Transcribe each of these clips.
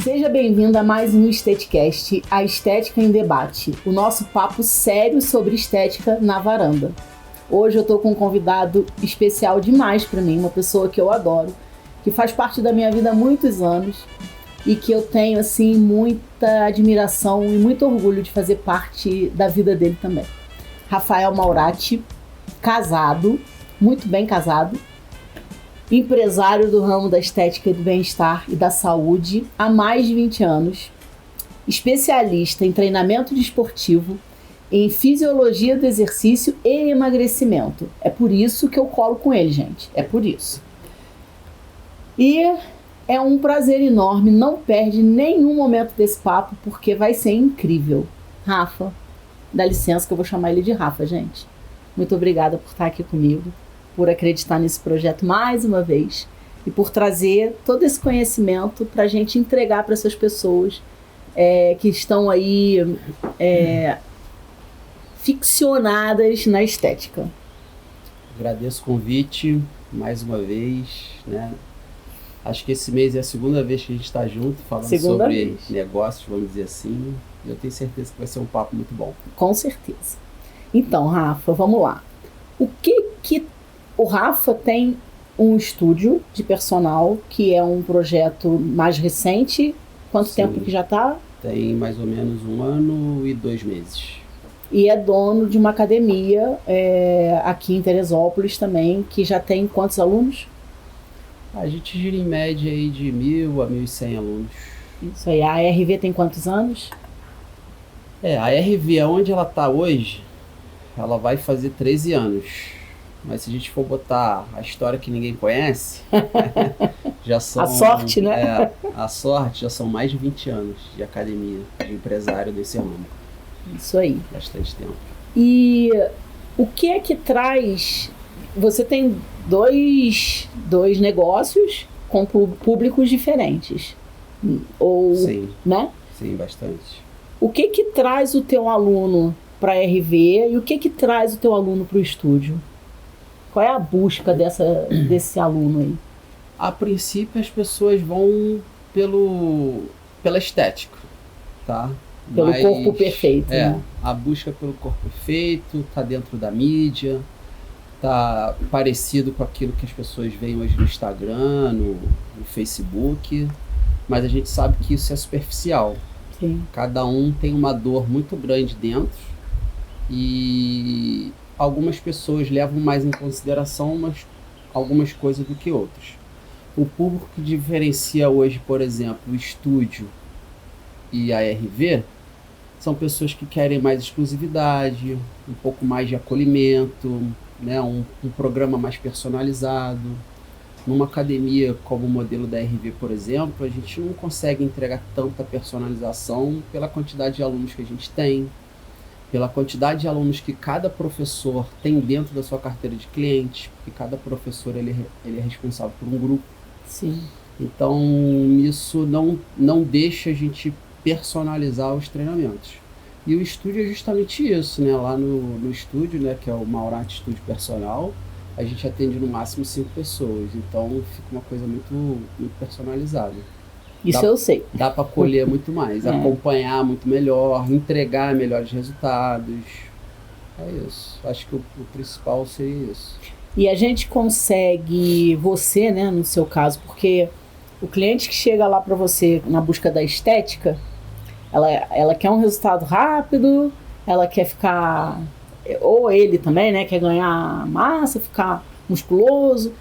Seja bem-vindo a mais um Esteticast, a Estética em Debate, o nosso papo sério sobre estética na varanda. Hoje eu tô com um convidado especial demais para mim, uma pessoa que eu adoro, que faz parte da minha vida há muitos anos e que eu tenho, assim, muita admiração e muito orgulho de fazer parte da vida dele também. Rafael Maurati, casado, muito bem casado, empresário do ramo da estética e do bem-estar e da saúde há mais de 20 anos, especialista em treinamento desportivo, em fisiologia do exercício e emagrecimento. É por isso que eu colo com ele, gente. É por isso. E é um prazer enorme, não perde nenhum momento desse papo, porque vai ser incrível. Rafa, dá licença que eu vou chamar ele de Rafa, gente. Muito obrigada por estar aqui comigo, por acreditar nesse projeto mais uma vez e por trazer todo esse conhecimento para a gente entregar para essas pessoas que estão aí ficcionadas na estética. Agradeço o convite mais uma vez, né? Acho que esse mês é a segunda vez que a gente está junto falando sobre negócios, vamos dizer assim. E eu tenho certeza que vai ser um papo muito bom. Com certeza. Então, Rafa, vamos lá. O Rafa tem um estúdio de personal, que é um projeto mais recente. Quanto tempo que já está? Tem mais ou menos 1 ano e 2 meses. E é dono de uma academia aqui em Teresópolis também, que já tem quantos alunos? A gente gira em média aí de 1.000 a 1.100 alunos. Isso aí. A RV tem quantos anos? A RV, onde ela está hoje, ela vai fazer 13 anos. Mas se a gente for botar a história que ninguém conhece, já são... A sorte, né? A sorte já são mais de 20 anos de academia, de empresário desse ramo. Isso aí. Bastante tempo. E o que é que traz... Você tem dois negócios com públicos diferentes. Sim. Né? Sim, bastante. O que que traz o teu aluno para a RV e o que que traz o teu aluno para o estúdio? Qual é a busca desse aluno aí? A princípio, as pessoas vão pela estética, tá? Pelo corpo perfeito. Né? A busca pelo corpo perfeito, tá dentro da mídia, tá parecido com aquilo que as pessoas veem hoje no Instagram, no Facebook, mas a gente sabe que isso é superficial. Sim. Cada um tem uma dor muito grande dentro e algumas pessoas levam mais em consideração algumas coisas do que outras. O público que diferencia hoje, por exemplo, o estúdio e a RV, são pessoas que querem mais exclusividade, um pouco mais de acolhimento, né? um programa mais personalizado. Numa academia como o modelo da RV, por exemplo, a gente não consegue entregar tanta personalização pela quantidade de alunos que a gente tem, pela quantidade de alunos que cada professor tem dentro da sua carteira de clientes, porque cada professor ele é responsável por um grupo. Sim. Então, isso não deixa a gente personalizar os treinamentos. E o estúdio é justamente isso, né? Lá no estúdio, né, que é o Maurati Estúdio Personal, a gente atende no máximo 5 pessoas. Então, fica uma coisa muito, muito personalizada. Isso eu sei. Dá para colher muito mais, acompanhar muito melhor, entregar melhores resultados. É isso. Acho que o principal seria isso. E a gente consegue, você, né, no seu caso, porque o cliente que chega lá para você na busca da estética, ela quer um resultado rápido, ela quer ficar, ou ele também, né, quer ganhar massa, ficar musculoso.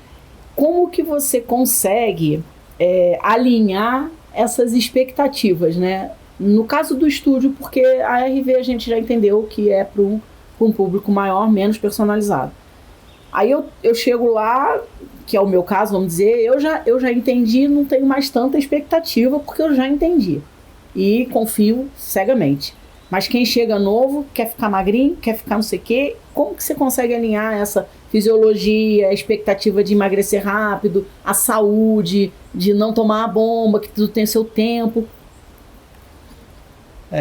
Como que você consegue alinhar essas expectativas, né? No caso do estúdio, porque a RV a gente já entendeu que é para um público maior, menos personalizado. Aí eu chego lá, que é o meu caso, vamos dizer, eu já entendi, não tenho mais tanta expectativa, porque eu já entendi. E confio cegamente. Mas quem chega novo, quer ficar magrinho, quer ficar não sei o quê, como que você consegue alinhar essa fisiologia, a expectativa de emagrecer rápido, a saúde, de não tomar a bomba, que tudo tem seu tempo?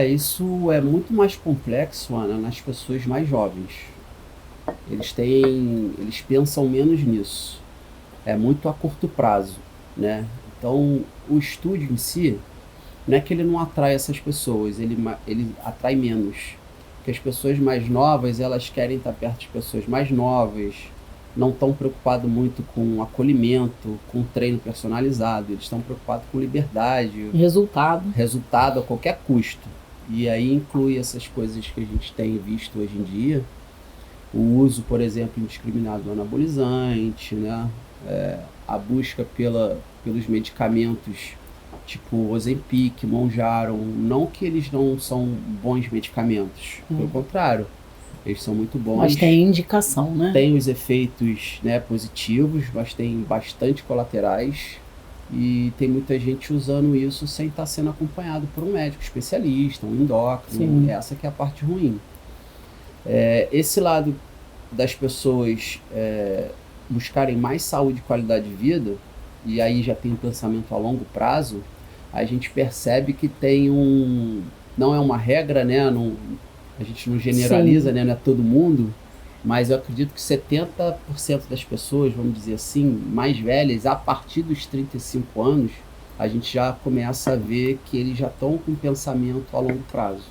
Isso é muito mais complexo, Ana, nas pessoas mais jovens. Eles pensam menos nisso. É muito a curto prazo, né? Então, o estúdio em si, não é que ele não atrai essas pessoas, ele atrai menos. Porque as pessoas mais novas, elas querem estar perto de pessoas mais novas, não estão preocupados muito com acolhimento, com treino personalizado, eles estão preocupados com liberdade, resultado a qualquer custo. E aí inclui essas coisas que a gente tem visto hoje em dia, o uso, por exemplo, indiscriminado do anabolizante, né? A busca pelos medicamentos tipo Ozempic, Mounjaro, não que eles não são bons medicamentos, pelo contrário, eles são muito bons. Mas tem indicação, né? Tem os efeitos, né, positivos, mas tem bastante colaterais e tem muita gente usando isso sem estar sendo acompanhado por um médico especialista, um endócrino. Essa que é a parte ruim. Esse lado das pessoas buscarem mais saúde e qualidade de vida, e aí já tem um pensamento a longo prazo, a gente percebe que tem não é uma regra, né? A gente não generaliza, né? Não é todo mundo, mas eu acredito que 70% das pessoas, vamos dizer assim, mais velhas, a partir dos 35 anos, a gente já começa a ver que eles já estão com pensamento a longo prazo.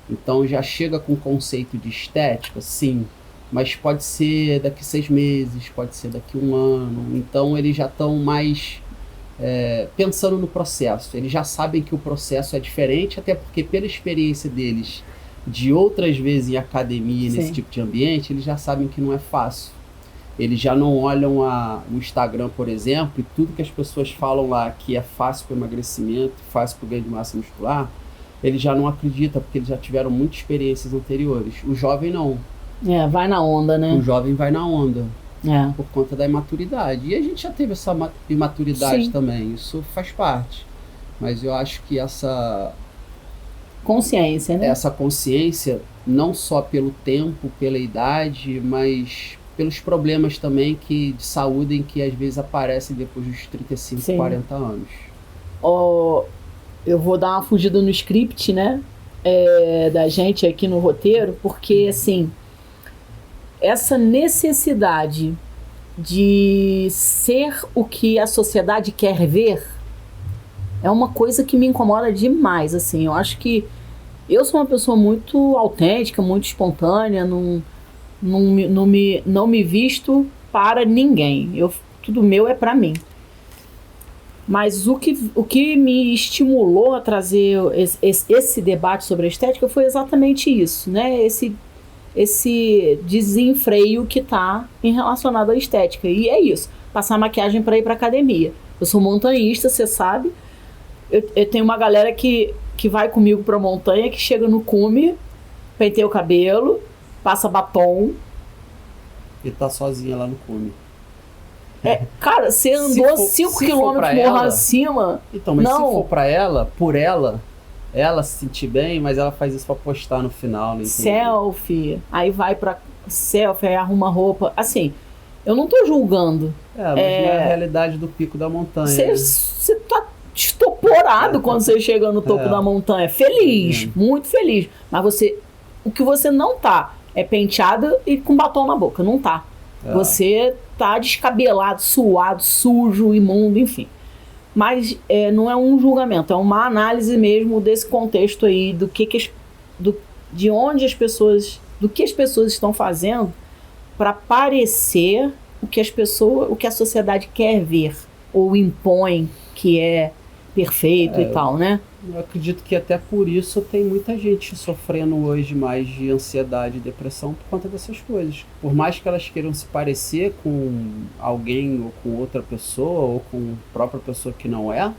Então já chega com o conceito de estética, sim, mas pode ser daqui 6 meses, pode ser daqui 1 ano. Então eles já estão mais pensando no processo. Eles já sabem que o processo é diferente, até porque pela experiência deles de outras vezes em academia, nesse tipo de ambiente, eles já sabem que não é fácil. Eles já não olham o Instagram, por exemplo, e tudo que as pessoas falam lá que é fácil para o emagrecimento, fácil para o ganho de massa muscular, eles já não acreditam, porque eles já tiveram muitas experiências anteriores. O jovem não. Vai na onda, né? O jovem vai na onda. Por conta da imaturidade. E a gente já teve essa imaturidade também. Isso faz parte. Mas eu acho que essa consciência, né? Essa consciência, não só pelo tempo, pela idade, mas pelos problemas também de saúde em que às vezes aparecem depois dos 35, 40 anos. Eu vou dar uma fugida no script, né? Da gente aqui no roteiro, porque assim, essa necessidade de ser o que a sociedade quer ver é uma coisa que me incomoda demais, assim. Eu acho que eu sou uma pessoa muito autêntica, muito espontânea, não me visto para ninguém. Tudo meu é para mim. Mas o que me estimulou a trazer esse debate sobre a estética foi exatamente isso, né? Esse desenfreio que está relacionado à estética. E é isso, passar maquiagem para ir para academia. Eu sou montanhista, você sabe. Eu tenho uma galera que vai comigo pra montanha, que chega no cume, penteia o cabelo, passa batom. E tá sozinha lá no cume. Cara, você andou 5 quilômetros morro acima. Então, mas não. Se for pra ela, por ela se sentir bem, mas ela faz isso pra postar no final. Não selfie, aí vai pra selfie, aí arruma roupa. Assim, eu não tô julgando. Mas não é a realidade do pico da montanha. Você tá estoporado quando você chega no topo da montanha. Feliz, muito feliz. Mas o que você não tá é penteada e com batom na boca. Não tá. Você tá descabelado, suado, sujo, imundo, enfim. Mas não é um julgamento, é uma análise mesmo desse contexto aí, do que as pessoas estão fazendo para parecer o que a sociedade quer ver ou impõe que é perfeito e tal, né? Eu acredito que até por isso tem muita gente sofrendo hoje mais de ansiedade e depressão por conta dessas coisas. Por mais que elas queiram se parecer com alguém ou com outra pessoa ou com a própria pessoa que não é,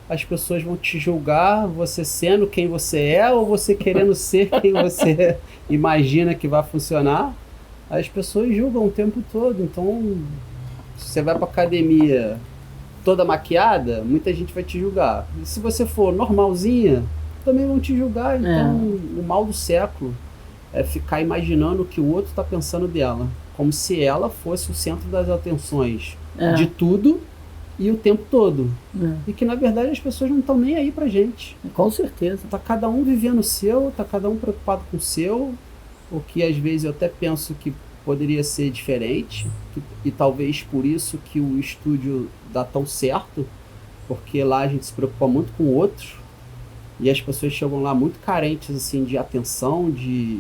as pessoas vão te julgar você sendo quem você é ou você querendo ser quem você imagina que vai funcionar. As pessoas julgam o tempo todo. Então, se você vai pra academia toda maquiada, muita gente vai te julgar. E se você for normalzinha, também vão te julgar. Então, o mal do século é ficar imaginando o que o outro está pensando dela, como se ela fosse o centro das atenções de tudo e o tempo todo. E que, na verdade, as pessoas não estão nem aí pra gente. Com certeza. Tá cada um vivendo o seu, tá cada um preocupado com o seu, o que às vezes eu até penso que poderia ser diferente, e talvez por isso que o estúdio dá tão certo, porque lá a gente se preocupa muito com o outro, E as pessoas chegam lá muito carentes, assim, de atenção, de...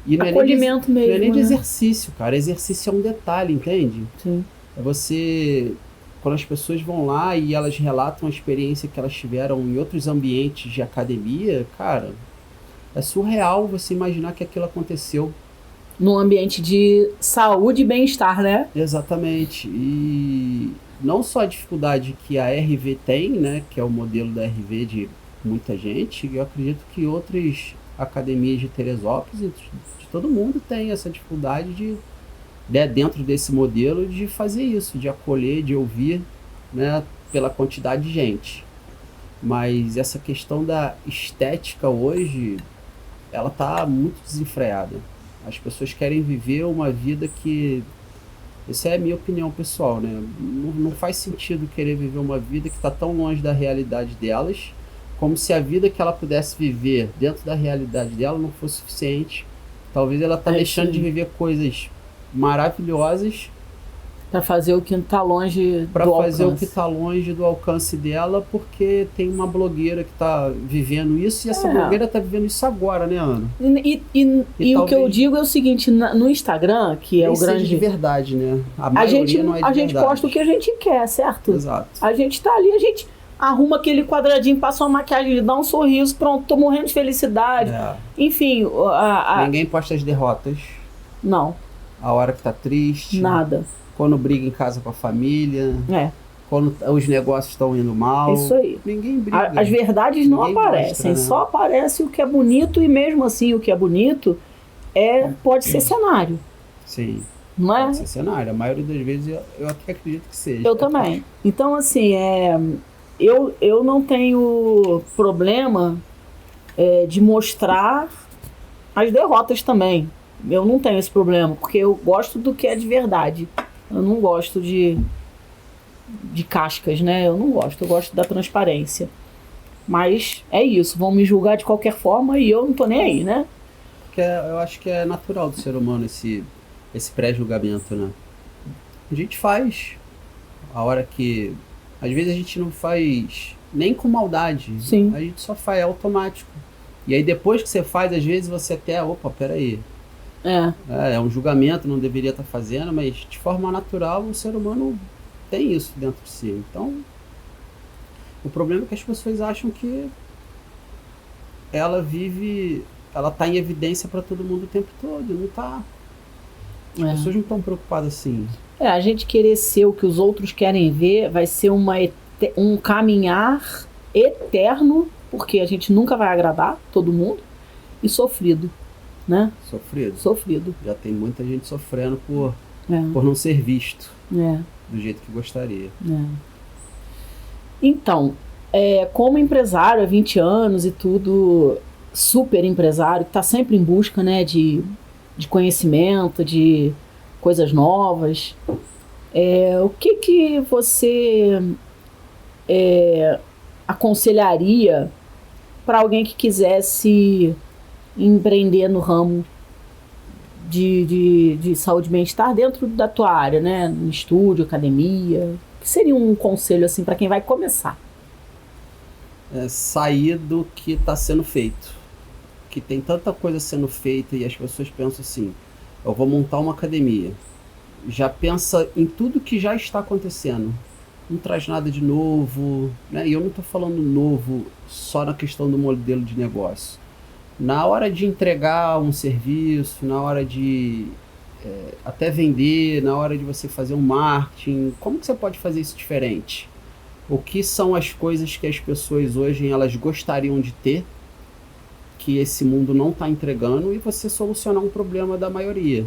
E não acolhimento mesmo, não é nem de né? exercício, cara. Exercício é um detalhe, entende? Sim. É você... Quando as pessoas vão lá e elas relatam a experiência que elas tiveram em outros ambientes de academia, cara, é surreal você imaginar que aquilo aconteceu. Num ambiente de saúde e bem-estar, né? Exatamente. E não só a dificuldade que a RV tem, né, que é o modelo da RV de muita gente, eu acredito que outras academias de Teresópolis e de todo mundo tem essa dificuldade de, né, dentro desse modelo, de fazer isso, de acolher, de ouvir, né, pela quantidade de gente. Mas essa questão da estética hoje, ela tá muito desenfreada. As pessoas querem viver uma vida que... Essa é a minha opinião pessoal, né? Não faz sentido querer viver uma vida que está tão longe da realidade delas, como se a vida que ela pudesse viver dentro da realidade dela não fosse suficiente. Talvez ela está deixando de viver coisas maravilhosas para fazer o que está longe do para fazer alcance. o que está longe do alcance dela, porque tem uma blogueira que está vivendo isso, e essa blogueira está vivendo isso agora, né, Ana? E o que eu digo é o seguinte, no Instagram, que é o grande... de verdade, né? A maioria não é de a gente posta o que a gente quer, certo? Exato. A gente tá ali, a gente arruma aquele quadradinho, passa uma maquiagem, dá um sorriso, pronto, tô morrendo de felicidade. Enfim... Ninguém posta as derrotas. Não. A hora que tá triste. Nada. Quando briga em casa com a família. Quando os negócios estão indo mal. Isso aí. Ninguém briga. As verdades não aparecem, mostra, né? Só aparece o que é bonito, e mesmo assim o que é bonito pode ser cenário. Sim. Não é? Pode ser cenário. A maioria das vezes eu até acredito que seja. Eu também. Então, assim, eu não tenho problema de mostrar as derrotas também. Eu não tenho esse problema, porque eu gosto do que é de verdade. Eu não gosto de cascas, né? Eu não gosto, eu gosto da transparência. Mas é isso, vão me julgar de qualquer forma e eu não tô nem aí, né? Eu acho que é natural do ser humano esse pré-julgamento, né? A gente faz a hora que... Às vezes a gente não faz nem com maldade. Sim. A gente só faz, é automático. E aí depois que você faz, às vezes você até... Opa, peraí. É um julgamento, não deveria estar fazendo, mas de forma natural o ser humano tem isso dentro de si. Então, o problema é que as pessoas acham que ela tá em evidência para todo mundo o tempo todo. Não tá. As pessoas não estão preocupadas assim. A gente querer ser o que os outros querem ver vai ser um caminhar eterno, porque a gente nunca vai agradar todo mundo, e sofrido. Né? Sofrido. Já tem muita gente sofrendo por não ser visto do jeito que gostaria. Então, como empresário há 20 anos e tudo, super empresário, que está sempre em busca, né, de conhecimento, de coisas novas, o que você aconselharia para alguém que quisesse empreender no ramo de saúde e bem-estar dentro da tua área, né? No estúdio, academia. O que seria um conselho assim para quem vai começar? Sair do que está sendo feito. Que tem tanta coisa sendo feita e as pessoas pensam assim, eu vou montar uma academia. Já pensa em tudo que já está acontecendo. Não traz nada de novo, né? E eu não estou falando novo só na questão do modelo de negócio. Na hora de entregar um serviço, na hora de até vender, na hora de você fazer um marketing, como que você pode fazer isso diferente? O que são as coisas que as pessoas hoje elas gostariam de ter, que esse mundo não está entregando, e você solucionar um problema da maioria.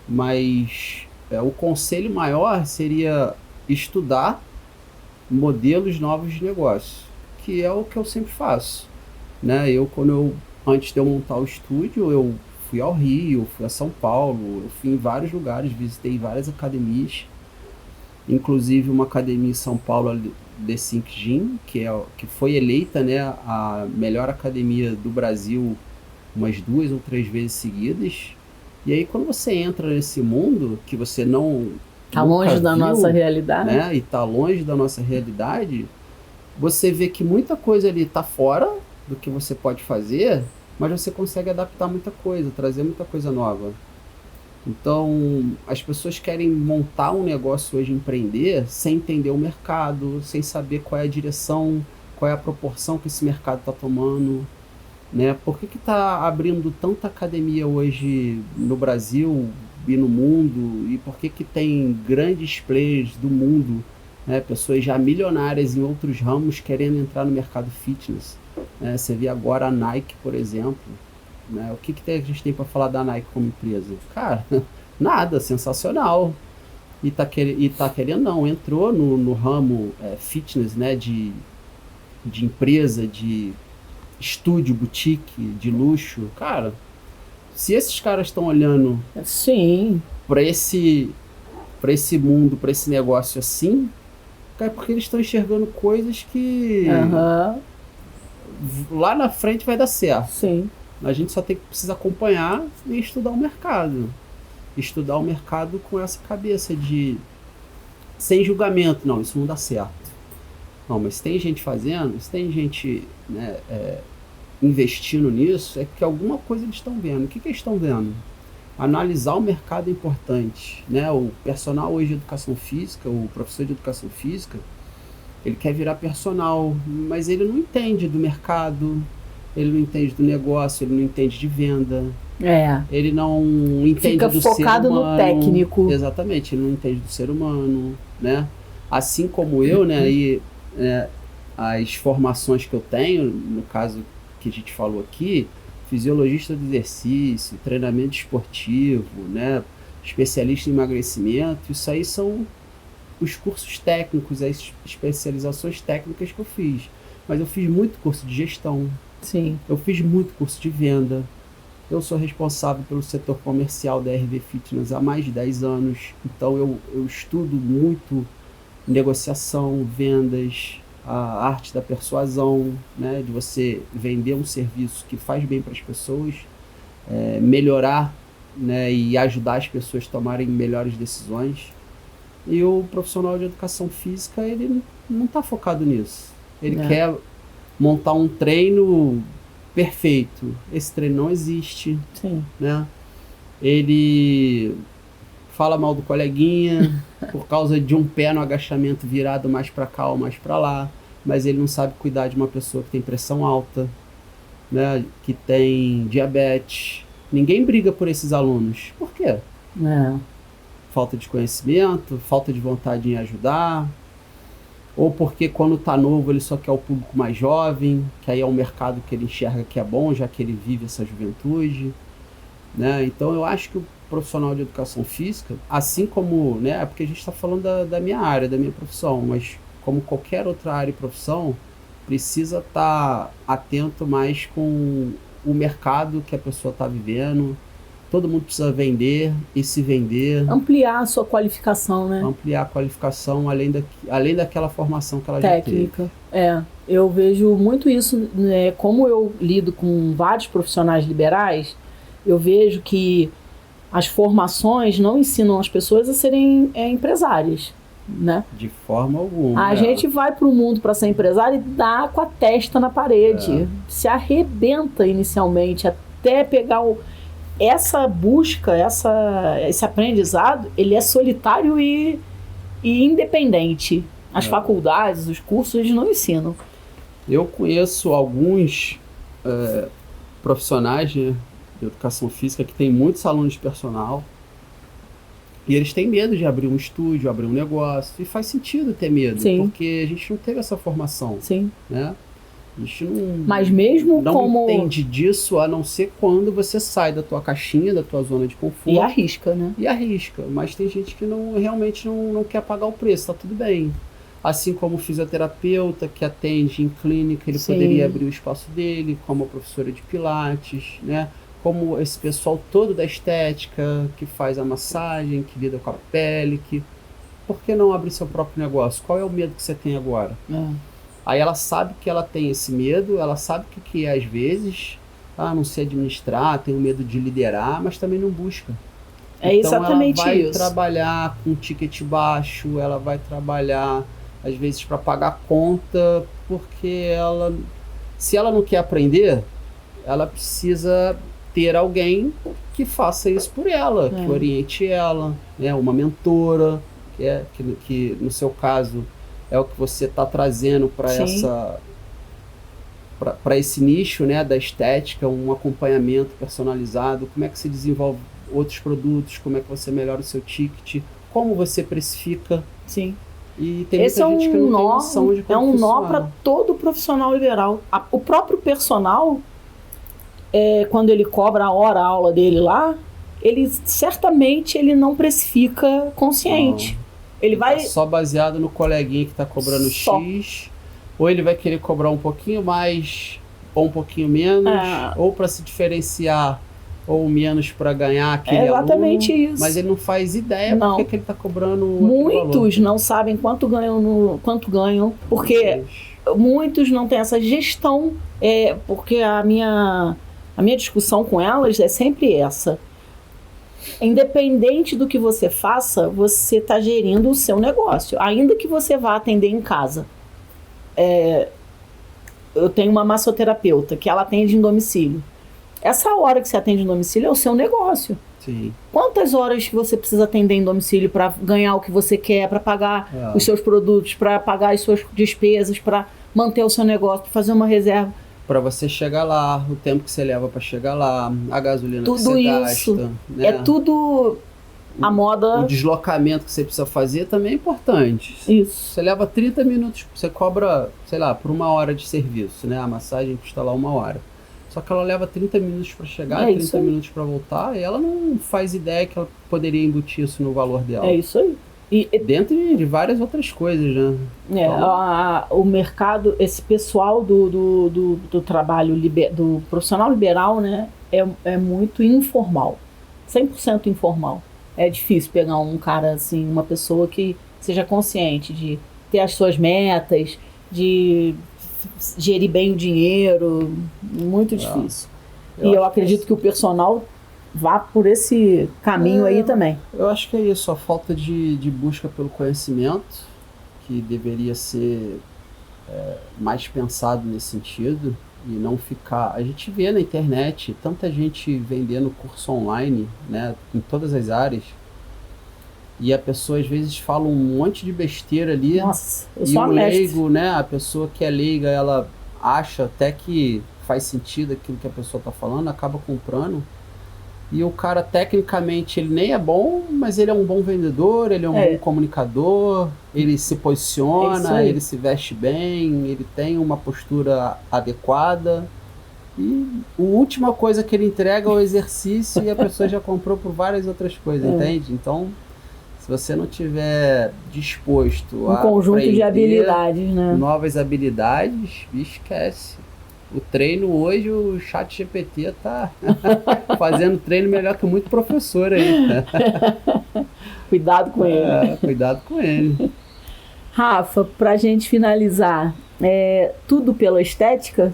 Mas o conselho maior seria estudar modelos novos de negócio, que é o que eu sempre faço, né? Antes de eu montar o estúdio, eu fui ao Rio, fui a São Paulo, eu fui em vários lugares, visitei várias academias, inclusive uma academia em São Paulo, The Think Gym, que foi eleita, né, a melhor academia do Brasil umas 2 ou 3 vezes seguidas. E aí quando você entra nesse mundo, que você não... Tá longe da nossa realidade. Né, e tá longe da nossa realidade... você vê que muita coisa ali está fora do que você pode fazer, mas você consegue adaptar muita coisa, trazer muita coisa nova. Então, as pessoas querem montar um negócio hoje, empreender, sem entender o mercado, sem saber qual é a direção, qual é a proporção que esse mercado está tomando, né? Por que está abrindo tanta academia hoje no Brasil e no mundo? E por que tem grandes players do mundo, né? Pessoas já milionárias em outros ramos querendo entrar no mercado fitness, né? Você vê agora a Nike, por exemplo, né? O que a gente tem para falar da Nike como empresa? Cara, nada, sensacional. E tá querendo, não, entrou no ramo fitness, né? De empresa, de estúdio, boutique, de luxo. Cara, se esses caras estão olhando Sim. para esse mundo, para esse negócio assim, cara, é porque eles estão enxergando coisas que lá na frente vai dar certo. Sim. A gente só precisa acompanhar e estudar o mercado. Estudar o mercado com essa cabeça de sem julgamento. Não, isso não dá certo. Não, mas se tem gente fazendo, se tem gente, né, investindo nisso, é que alguma coisa eles estão vendo. O que eles estão vendo? Analisar o mercado é importante, né? O personal hoje de educação física, o professor de educação física, ele quer virar personal, mas ele não entende do mercado, ele não entende do negócio, ele não entende de venda. Ele não entende Fica do ser humano. Fica focado no técnico. Exatamente, ele não entende do ser humano, né? Assim como eu, né? E as formações que eu tenho, no caso que a gente falou aqui, fisiologista do exercício, treinamento esportivo, né? Especialista em emagrecimento, isso aí são os cursos técnicos, as especializações técnicas que eu fiz. Mas eu fiz muito curso de gestão. Sim. Eu fiz muito curso de venda. Eu sou responsável pelo setor comercial da RV Fitness há mais de 10 anos. Então eu estudo muito negociação, vendas, a arte da persuasão, né? De você vender um serviço que faz bem para as pessoas, melhorar, né? E ajudar as pessoas a tomarem melhores decisões. E o profissional de educação física, ele não está focado nisso. Ele quer montar um treino perfeito. Esse treino não existe. Sim. Né? Ele fala mal do coleguinha por causa de um pé no agachamento virado mais para cá ou mais para lá, mas ele não sabe cuidar de uma pessoa que tem pressão alta, né? Que tem diabetes. Ninguém briga por esses alunos. Por quê? Falta de conhecimento, falta de vontade em ajudar, ou porque quando está novo ele só quer o público mais jovem, que aí é um mercado que ele enxerga que é bom, já que ele vive essa juventude, né? Então eu acho que o profissional de educação física, assim como, né, porque a gente está falando da minha área, da minha profissão, mas como qualquer outra área e profissão, precisa estar atento mais com o mercado que a pessoa está vivendo. Todo mundo precisa vender e se vender. Ampliar a sua qualificação, né? Ampliar a qualificação, além daquela formação que ela técnica. já teve. Eu vejo muito isso, né? Como eu lido com vários profissionais liberais, eu vejo que as formações não ensinam as pessoas a serem empresárias, né? De forma alguma. A gente vai para o mundo para ser empresário e dá com a testa na parede. Se arrebenta inicialmente até pegar essa busca, esse aprendizado, ele é solitário e independente. As faculdades, os cursos, eles não ensinam. Eu conheço alguns profissionais de educação física que têm muitos alunos de personal e eles têm medo de abrir um estúdio, abrir um negócio. E faz sentido ter medo, porque a gente não teve essa formação. Sim. Né? A gente não, mas mesmo não como... entende disso, a não ser quando você sai da tua caixinha, da tua zona de conforto. E arrisca, né? E arrisca. Mas tem gente que realmente não quer pagar o preço, tá tudo bem. Assim como o fisioterapeuta que atende em clínica, ele poderia abrir o espaço dele, como a professora de pilates, né? Como esse pessoal todo da estética, que faz a massagem, que lida com a pele, por que não abrir seu próprio negócio? Qual é o medo que você tem agora? Aí ela sabe que ela tem esse medo, ela sabe que às vezes, não sei administrar, tenho medo de liderar, mas também não busca. Então exatamente ela vai isso. trabalhar com ticket baixo, ela vai trabalhar às vezes para pagar a conta, porque se ela não quer aprender, ela precisa ter alguém que faça isso por ela, que oriente ela, né? Uma mentora, que no seu caso é o que você está trazendo para esse nicho, né, da estética, um acompanhamento personalizado. Como é que se desenvolve outros produtos, como é que você melhora o seu ticket, como você precifica. Sim. E tem muita gente que não tem noção de como funciona. É um nó para todo profissional liberal. O próprio personal, quando ele cobra a aula dele lá, ele certamente não precifica consciente. Não. Ele vai tá só baseado no coleguinha que está cobrando X, ou ele vai querer cobrar um pouquinho mais ou um pouquinho menos, ou para se diferenciar, ou menos para ganhar aquele exatamente aluno, isso. mas ele não faz ideia porque que ele está cobrando muitos não sabem quanto ganham, porque muitos não têm essa gestão, porque a minha discussão com elas é sempre essa. Independente do que você faça, você está gerindo o seu negócio, ainda que você vá atender em casa. Eu tenho uma massoterapeuta que ela atende em domicílio. Essa hora que você atende em domicílio é o seu negócio. Sim. Quantas horas que você precisa atender em domicílio para ganhar o que você quer, para pagar os seus produtos, para pagar as suas despesas, para manter o seu negócio, para fazer uma reserva? Para você chegar lá, o tempo que você leva para chegar lá, a gasolina tudo que você isso gasta. Né? É tudo a moda. O deslocamento que você precisa fazer também é importante. Isso. Você leva 30 minutos, você cobra, sei lá, por 1 hora de serviço, né? A massagem custa lá 1 hora. Só que ela leva 30 minutos para chegar, 30 minutos para voltar, e ela não faz ideia que ela poderia embutir isso no valor dela. É isso aí. Dentro de várias outras coisas, né? O mercado, esse pessoal do trabalho, do profissional liberal, né, é muito informal. 100% informal. É difícil pegar um cara assim, uma pessoa que seja consciente de ter as suas metas, de gerir bem o dinheiro. Muito difícil. Eu acredito que o personal vá por esse caminho aí também. Eu acho que é isso, a falta de busca pelo conhecimento, que deveria ser mais pensado nesse sentido, e não ficar... A gente vê na internet tanta gente vendendo curso online, né, em todas as áreas, e a pessoa às vezes fala um monte de besteira ali. Nossa, eu e sou o honesta. leigo, né, a pessoa que é leiga, ela acha até que faz sentido aquilo que a pessoa está falando, acaba comprando. E o cara, tecnicamente, ele nem é bom, mas ele é um bom vendedor, ele é um bom comunicador, ele se posiciona, ele se veste bem, ele tem uma postura adequada. E a última coisa que ele entrega é o exercício e a pessoa já comprou por várias outras coisas, entende? Então, se você não tiver disposto a conjunto de habilidades, né? Novas habilidades, esquece. O treino hoje, o ChatGPT tá fazendo treino melhor que muito professor aí. Cuidado com ele. Cuidado com ele. Rafa, pra gente finalizar, tudo pela estética?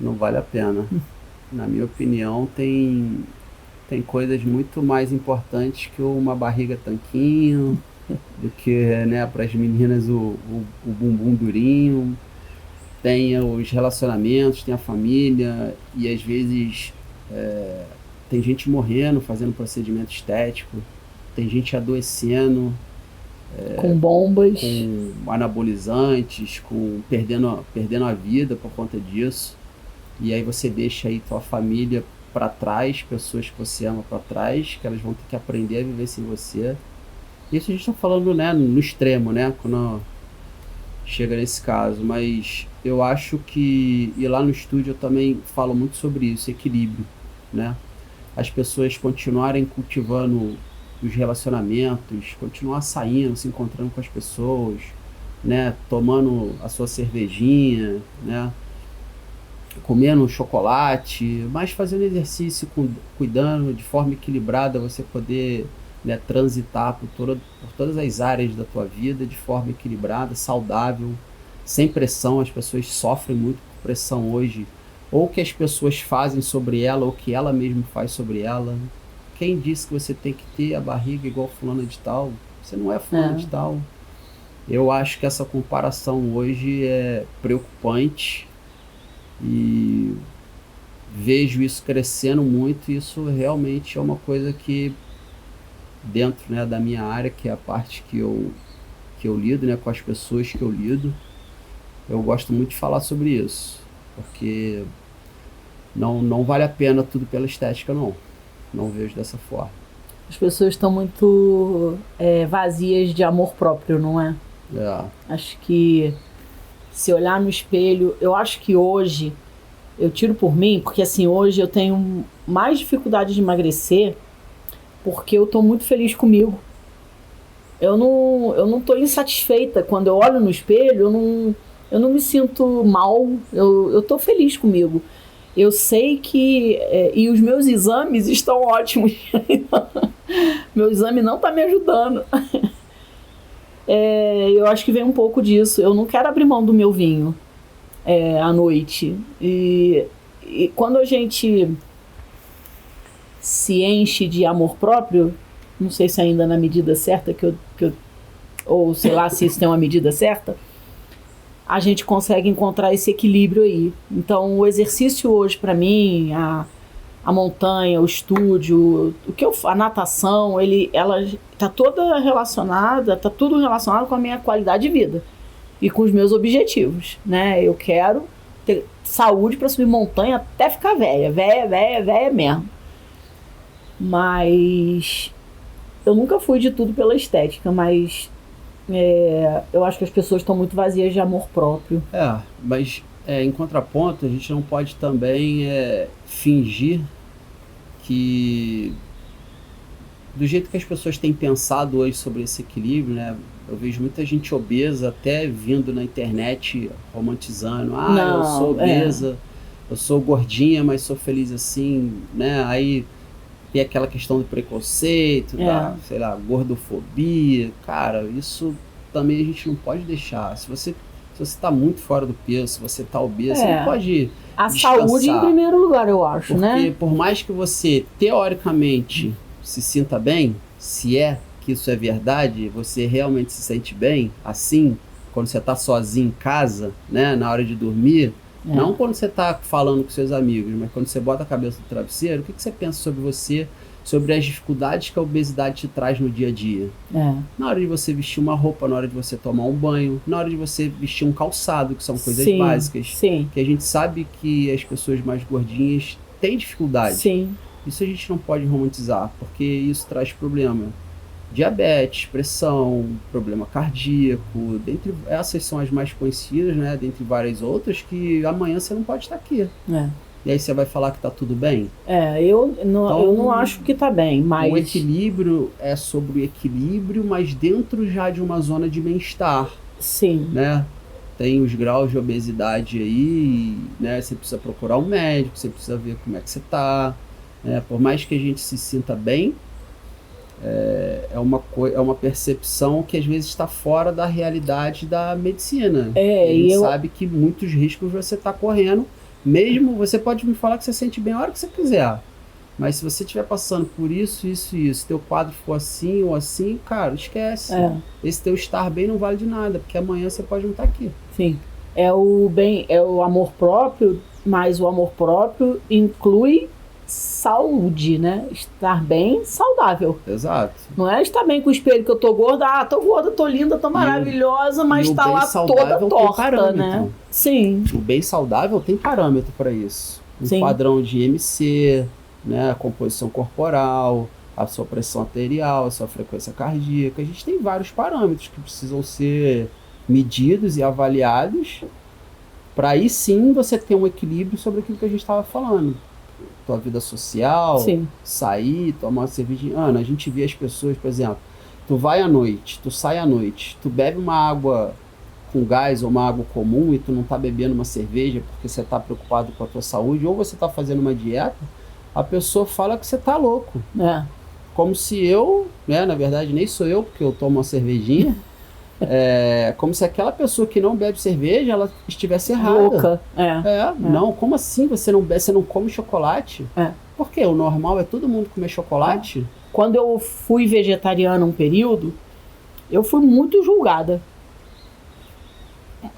Não vale a pena. Na minha opinião, tem coisas muito mais importantes que uma barriga tanquinho, do que, né, para as meninas o bumbum durinho. Tem os relacionamentos, tem a família, e às vezes tem gente morrendo fazendo procedimento estético, tem gente adoecendo, com bombas, com anabolizantes, perdendo a vida por conta disso. E aí você deixa aí tua família para trás, pessoas que você ama para trás, que elas vão ter que aprender a viver sem você. Isso a gente está falando, né, no extremo, né, quando chega nesse caso, mas eu acho que, e lá no estúdio eu também falo muito sobre isso, equilíbrio, né? As pessoas continuarem cultivando os relacionamentos, continuar saindo, se encontrando com as pessoas, né? Tomando a sua cervejinha, né? Comendo um chocolate, mas fazendo exercício, cuidando de forma equilibrada, você poder, né, transitar por todas as áreas da tua vida de forma equilibrada, saudável, sem pressão. As pessoas sofrem muito por pressão hoje, ou que as pessoas fazem sobre ela, ou que ela mesma faz sobre ela. Quem disse que você tem que ter a barriga igual fulana de tal? Você não é fulana de tal. Eu acho que essa comparação hoje é preocupante e vejo isso crescendo muito, e isso realmente é uma coisa que dentro, né, da minha área, que é a parte que eu lido, né, com as pessoas que eu lido, eu gosto muito de falar sobre isso, porque não vale a pena tudo pela estética, não vejo dessa forma. As pessoas estão muito vazias de amor próprio, não é? Acho que se olhar no espelho, eu acho que hoje, eu tiro por mim, porque assim, hoje eu tenho mais dificuldade de emagrecer porque eu tô muito feliz comigo. Eu não tô insatisfeita. Quando eu olho no espelho, eu não me sinto mal. Eu tô feliz comigo. Eu sei que... e os meus exames estão ótimos. Meu exame não tá me ajudando. Eu acho que vem um pouco disso. Eu não quero abrir mão do meu vinho à noite. E quando a gente se enche de amor próprio, não sei se ainda na medida certa ou sei lá se isso tem uma medida certa, a gente consegue encontrar esse equilíbrio aí. Então o exercício hoje para mim, a montanha, o estúdio, a natação, ela tá toda relacionada, tá tudo relacionado com a minha qualidade de vida e com os meus objetivos, né? Eu quero ter saúde para subir montanha até ficar velha mesmo. Mas eu nunca fui de tudo pela estética, mas eu acho que as pessoas estão muito vazias de amor próprio. Mas em contraponto, a gente não pode também fingir que do jeito que as pessoas têm pensado hoje sobre esse equilíbrio, né? Eu vejo muita gente obesa até vindo na internet romantizando. Eu sou obesa, eu sou gordinha, mas sou feliz assim, né? Aí tem aquela questão do preconceito, da, sei lá, gordofobia. Cara, isso também a gente não pode deixar. Se você está muito fora do peso, se você está obeso, você não pode a descansar. Saúde em primeiro lugar, eu acho, porque, né? Porque por mais que você, teoricamente, se sinta bem, se que isso é verdade, você realmente se sente bem, assim, quando você está sozinho em casa, né, na hora de dormir, não quando você está falando com seus amigos, mas quando você bota a cabeça no travesseiro, o que você pensa sobre você, sobre as dificuldades que a obesidade te traz no dia a dia? Na hora de você vestir uma roupa, na hora de você tomar um banho, na hora de você vestir um calçado, que são coisas básicas, que a gente sabe que as pessoas mais gordinhas têm dificuldade. Isso a gente não pode romantizar, porque isso traz problema. Diabetes, pressão, problema cardíaco, essas são as mais conhecidas, né? Dentre várias outras, que amanhã você não pode estar aqui. E aí você vai falar que está tudo bem? Eu não acho que está bem, mas... O equilíbrio é sobre o equilíbrio, mas dentro já de uma zona de bem-estar. Né? Tem os graus de obesidade aí, né? Você precisa procurar um médico, você precisa ver como é que você está. Por mais que a gente se sinta bem, é uma percepção que às vezes está fora da realidade da medicina. A gente sabe que muitos riscos você está correndo. Mesmo, você pode me falar que você sente bem a hora que você quiser, mas se você estiver passando por isso, teu quadro for assim ou assim, cara, esquece. Esse teu estar bem não vale de nada, porque amanhã você pode não estar aqui. É o amor próprio, mas o amor próprio inclui saúde, né? Estar bem, saudável. Exato. Não é estar bem com o espelho que eu tô gorda, tô gorda, tô linda, tô maravilhosa, mas tá lá toda torta, né? O bem saudável tem parâmetro para isso. Padrão de IMC, né? A composição corporal, a sua pressão arterial, a sua frequência cardíaca. A gente tem vários parâmetros que precisam ser medidos e avaliados para aí sim você ter um equilíbrio sobre aquilo que a gente estava falando. Tua vida social, sair, tomar uma cervejinha. Ana, a gente vê as pessoas, por exemplo, tu vai à noite, tu sai à noite, tu bebe uma água com gás ou uma água comum e tu não tá bebendo uma cerveja porque você tá preocupado com a tua saúde, ou você tá fazendo uma dieta, a pessoa fala que você tá louco. Como se eu, né, na verdade nem sou eu, porque eu tomo uma cervejinha, como se aquela pessoa que não bebe cerveja, ela estivesse errada. Louca. Não, como assim você não bebe, você não come chocolate? Por quê? O normal é todo mundo comer chocolate? Quando eu fui vegetariana um período, eu fui muito julgada.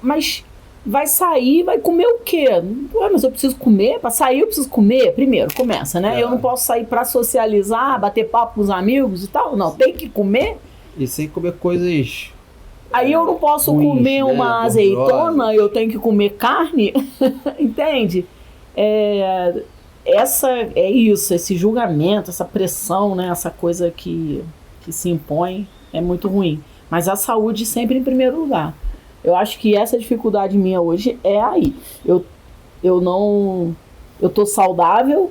Mas vai sair, vai comer o quê? Ué, mas eu preciso comer? Para sair eu preciso comer? Primeiro, começa, né? Eu não posso sair para socializar, bater papo com os amigos e tal. Não, tem que comer. E sem comer coisas... Aí eu não posso comer uma azeitona, eu tenho que comer carne. Entende? É isso, esse julgamento, essa pressão, né? Essa coisa que se impõe é muito ruim. Mas a saúde sempre em primeiro lugar. Eu acho que essa dificuldade minha hoje é aí. Eu tô saudável,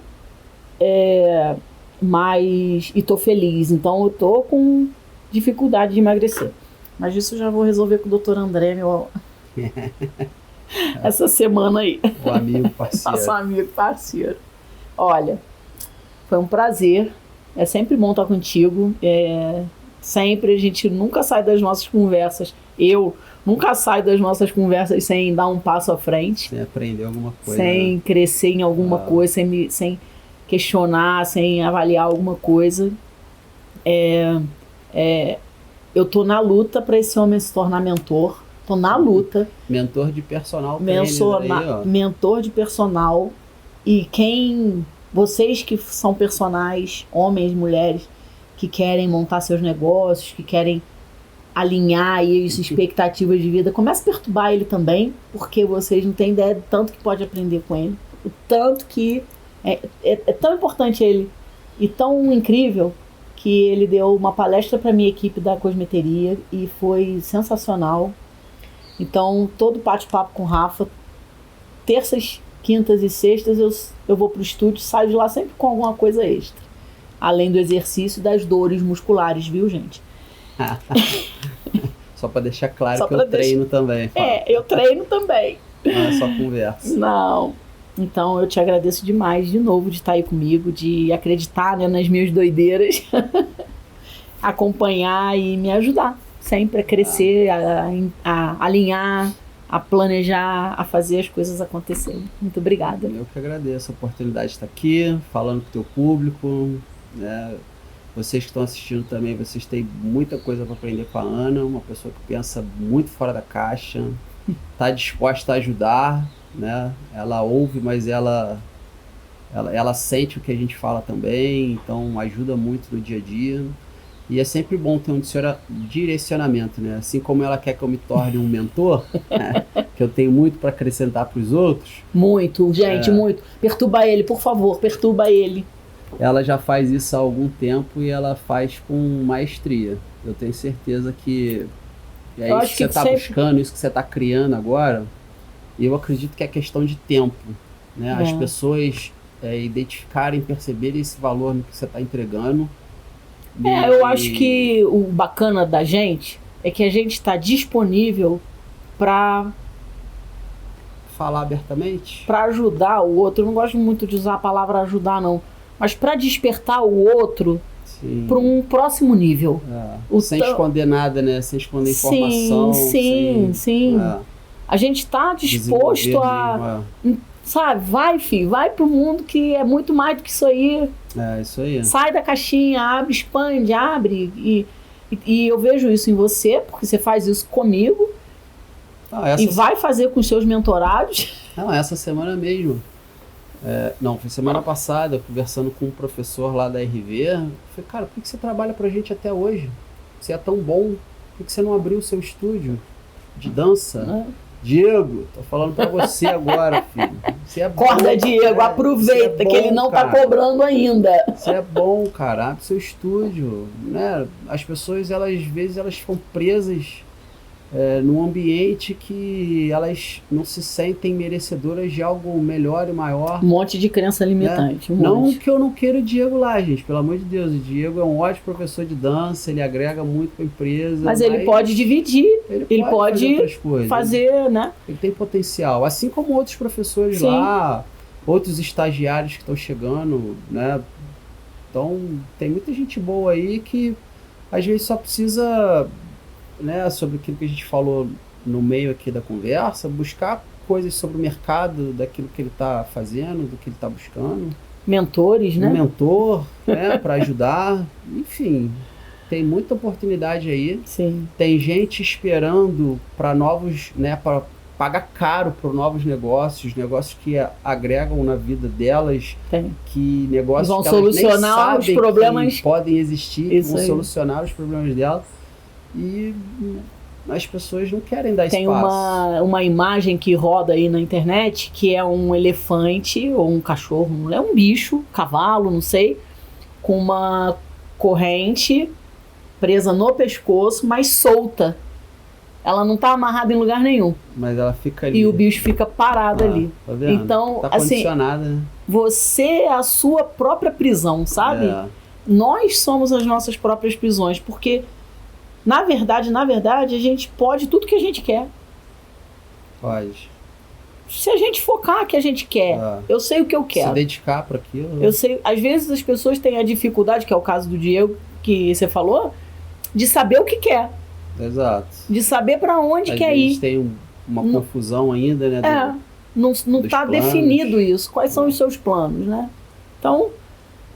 mas e tô feliz. Então eu tô com dificuldade de emagrecer. Mas isso eu já vou resolver com o Dr. André, essa semana aí. O amigo parceiro. Nosso amigo parceiro. Olha, foi um prazer. É sempre bom estar contigo. Sempre, a gente nunca sai das nossas conversas. Eu nunca saio das nossas conversas sem dar um passo à frente. Sem aprender alguma coisa. Sem crescer em alguma coisa, sem questionar, sem avaliar alguma coisa. Eu tô na luta para esse homem se tornar mentor. Tô na luta. Mentor de personal. Mentor de personal. E vocês que são personagens, homens, mulheres, que querem montar seus negócios, que querem alinhar aí as expectativas de vida, comece a perturbar ele também, porque vocês não têm ideia do tanto que pode aprender com ele. O tanto que é tão importante ele e tão incrível que ele deu uma palestra para minha equipe da cosmeteria e foi sensacional. Então, todo bate-papo com o Rafa, terças, quintas e sextas, eu vou pro estúdio, saio de lá sempre com alguma coisa extra. Além do exercício e das dores musculares, viu, gente? Só para deixar claro que eu treino também. Eu treino também. Não é só conversa. Não. Então, eu te agradeço demais, de novo, de estar aí comigo, de acreditar, né, nas minhas doideiras, acompanhar e me ajudar sempre a crescer, a alinhar, a planejar, a fazer as coisas acontecerem. Muito obrigada. Eu que agradeço a oportunidade de estar aqui, falando com o teu público, né? Vocês que estão assistindo também, vocês têm muita coisa para aprender com a Ana, uma pessoa que pensa muito fora da caixa, está disposta a ajudar, né? Ela ouve, mas ela sente o que a gente fala também, então ajuda muito no dia a dia. E é sempre bom ter um direcionamento, né? Assim como ela quer que eu me torne um mentor, né? Que eu tenho muito para acrescentar para os outros. Muito, gente, muito. Perturba ele, por favor, perturba ele. Ela já faz isso há algum tempo e ela faz com maestria. Eu tenho certeza que é isso que você está buscando, isso que você está criando agora. E eu acredito que é questão de tempo, né? As pessoas identificarem, perceberem esse valor no que você está entregando. Eu acho que o bacana da gente é que a gente está disponível para falar abertamente, para ajudar o outro. Eu não gosto muito de usar a palavra ajudar, não, mas para despertar o outro para um próximo nível. Sem esconder nada, né? Sem esconder informação. Sim. A gente está disposto a... Sabe, vai, filho, vai pro mundo que é muito mais do que isso aí. Isso aí. Sai da caixinha, abre, expande, abre. E eu vejo isso em você, porque você faz isso comigo. E vai fazer com os seus mentorados. Não, essa semana mesmo. Foi semana passada, conversando com um professor lá da RV. Eu falei, cara, por que você trabalha pra gente até hoje? Você é tão bom, por que você não abriu o seu estúdio de dança? Diego, tô falando pra você agora, filho. Você é Acorda, bom, Diego, aproveita que ele não tá cobrando ainda. Você é bom, cara, abre seu estúdio, né? As pessoas, às vezes, elas ficam presas num ambiente que elas não se sentem merecedoras de algo melhor e maior. Um monte de crença limitante. Não que eu não queira o Diego lá, gente, pelo amor de Deus. O Diego é um ótimo professor de dança, ele agrega muito para a empresa. Mas ele pode dividir, ele pode fazer, né? Ele tem potencial, assim como outros professores lá, outros estagiários que estão chegando, né? Então, tem muita gente boa aí que às vezes só precisa... né, sobre aquilo que a gente falou no meio aqui da conversa, buscar coisas sobre o mercado, daquilo que ele está fazendo, do que ele está buscando. Mentores, né? Um mentor, né, para ajudar, enfim. tem muita oportunidade aí. Sim. Tem gente esperando para novos, né, para pagar caro para novos negócios que agregam na vida delas, que negócios vão que elas solucionar nem sabem os problemas que podem existir, que vão aí. solucionar os problemas delas. E as pessoas não querem dar Tem espaço. uma imagem que roda aí na internet, que é um elefante ou um cachorro, é um bicho, cavalo, não sei, com uma corrente presa no pescoço, mas solta. Ela não está amarrada em lugar nenhum. Mas ela fica ali. E o bicho fica parado ali. Tá vendo? Então, tá assim, condicionada, né? você é a sua própria prisão, sabe? Nós somos as nossas próprias prisões, porque na verdade, a gente pode tudo que a gente quer. Pode. Se a gente focar que a gente quer, eu sei o que eu quero. Se dedicar para aquilo. Eu sei, às vezes as pessoas têm a dificuldade, que é o caso do Diego, que você falou, de saber o que quer. Exato. De saber para onde às quer vezes ir. Tem uma confusão ainda, né? Não está definido isso. Quais são os seus planos, né? Então,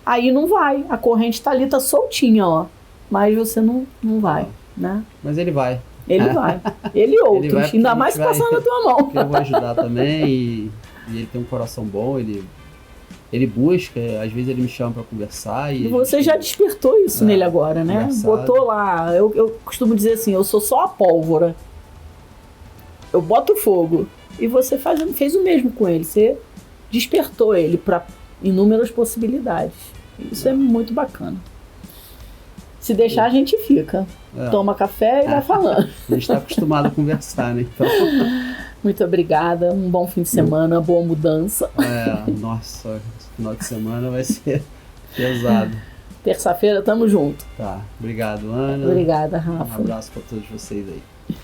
aí não vai. A corrente está ali, está soltinha, ó. Mas você não vai, né? Mas ele vai. Ele vai. Ele e outros. Ele vai, ainda mais passando na tua mão. Eu vou ajudar também e ele tem um coração bom, ele busca, às vezes ele me chama para conversar. E você já despertou isso nele agora, né? Botou lá. Eu costumo dizer assim, eu sou só a pólvora. Eu boto fogo. E você fez o mesmo com ele. Você despertou ele para inúmeras possibilidades. Isso é muito bacana. Se deixar, a gente fica. Toma café e vai falando. A gente está acostumado a conversar, né? Então... Muito obrigada. Um bom fim de semana, boa mudança. Nossa, esse final de semana vai ser pesado. Terça-feira, tamo junto. Tá. Obrigado, Ana. Obrigada, Rafa. Um abraço para todos vocês aí.